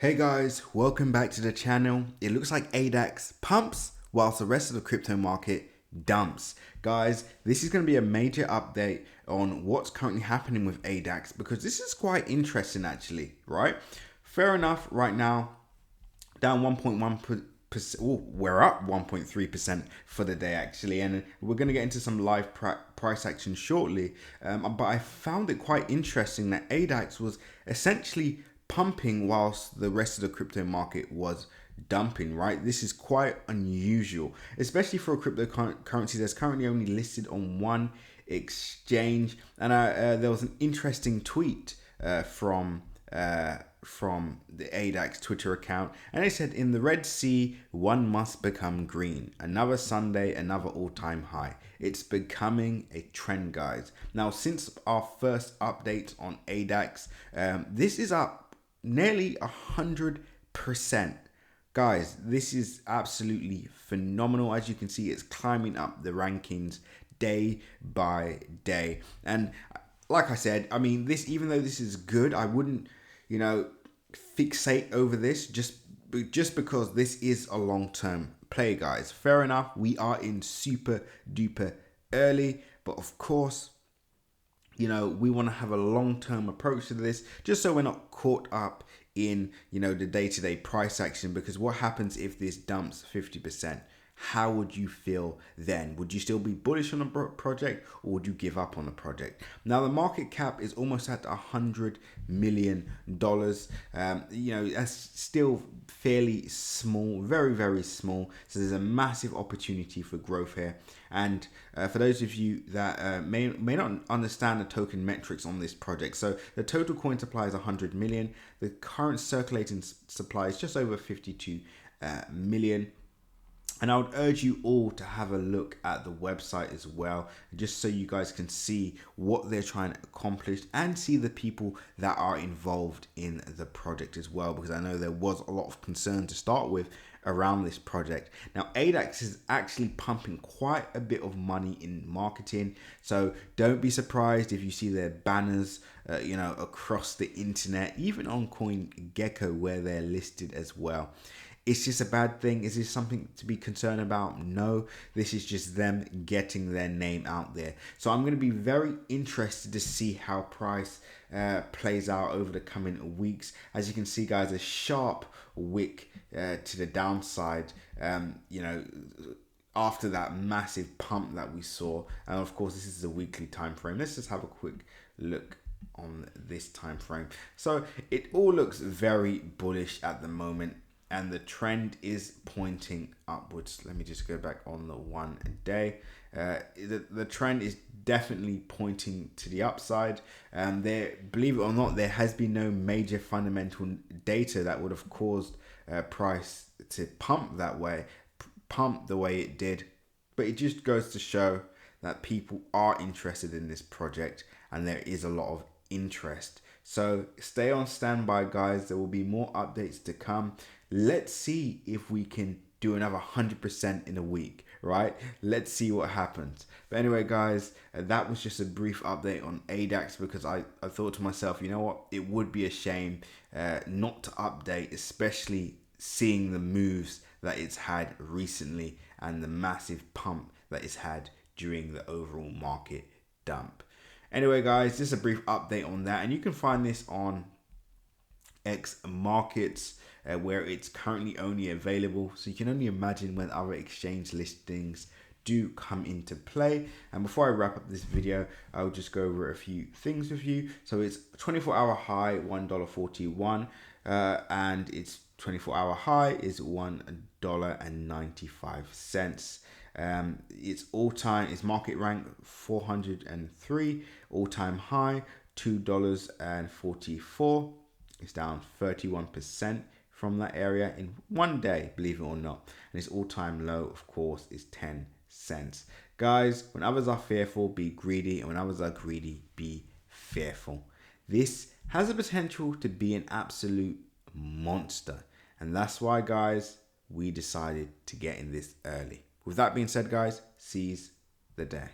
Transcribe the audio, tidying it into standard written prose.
Hey guys, welcome back to the channel. It looks like ADAX pumps whilst the rest of the crypto market dumps. Guys, this is going to be a major update on what's currently happening with ADAX because this is quite interesting actually, right? Fair enough, right now, down 1.1%. We're up 1.3% for the day actually, and we're going to get into some live price action shortly. But I found it quite interesting that ADAX was essentially pumping whilst the rest of the crypto market was dumping, right? This is quite unusual, especially for a cryptocurrency that's currently only listed on one exchange. And there was an interesting tweet from the ADAX Twitter account, and it said, "In the Red Sea, one must become green. Another Sunday, another all-time high. It's becoming a trend, guys." Now, since our first update on ADAX, this is up nearly 100%. Guys, this is absolutely phenomenal. As you can see, it's climbing up the rankings day by day. And like I said, I mean, this, even though this is good, I wouldn't, fixate over this just because this is a long-term play, guys. Fair enough, we are in super duper early, but of course, we want to have a long-term approach to this just so we're not caught up in, the day-to-day price action, because what happens if this dumps 50%? How would you feel then? Would you still be bullish on a project, or would you give up on the project? Now, the market cap is almost at $100 million. That's still fairly small, very, very small. So there's a massive opportunity for growth here. And for those of you that may not understand the token metrics on this project, so the total coin supply is 100 million. The current circulating supply is just over 52 million. And I would urge you all to have a look at the website as well, just so you guys can see what they're trying to accomplish and see the people that are involved in the project as well, because I know there was a lot of concern to start with around this project. Now, ADAX is actually pumping quite a bit of money in marketing, so don't be surprised if you see their banners across the internet, even on CoinGecko where they're listed as well. Is this a bad thing? Is this something to be concerned about? No, this is just them getting their name out there. So I'm going to be very interested to see how price plays out over the coming weeks. As you can see, guys, a sharp wick to the downside, after that massive pump that we saw. And of course, this is a weekly time frame. Let's just have a quick look on this time frame. So it all looks very bullish at the moment, and the trend is pointing upwards. Let me just go back on the 1 day. The trend is definitely pointing to the upside. There, believe it or not, there has been no major fundamental data that would have caused price to pump the way it did. But it just goes to show that people are interested in this project, and there is a lot of interest. So stay on standby, guys. There will be more updates to come. Let's see if we can do another 100% in a week, right? Let's see what happens. But anyway, guys, that was just a brief update on ADAX, because I thought to myself, you know what? It would be a shame not to update, especially seeing the moves that it's had recently and the massive pump that it's had during the overall market dump. Anyway, guys, just a brief update on that, and you can find this on X Markets, where it's currently only available. So you can only imagine when other exchange listings do come into play. And before I wrap up this video, I'll just go over a few things with you. So it's 24-hour high $1.41, and its 24-hour high is $1.95. Its market rank 403, all-time high $2.44. It's down 31% from that area in 1 day, believe it or not. And its all-time low, of course, is 10 cents. Guys, when others are fearful, be greedy. And when others are greedy, be fearful. This has the potential to be an absolute monster. And that's why, guys, we decided to get in this early. With that being said, guys, seize the day.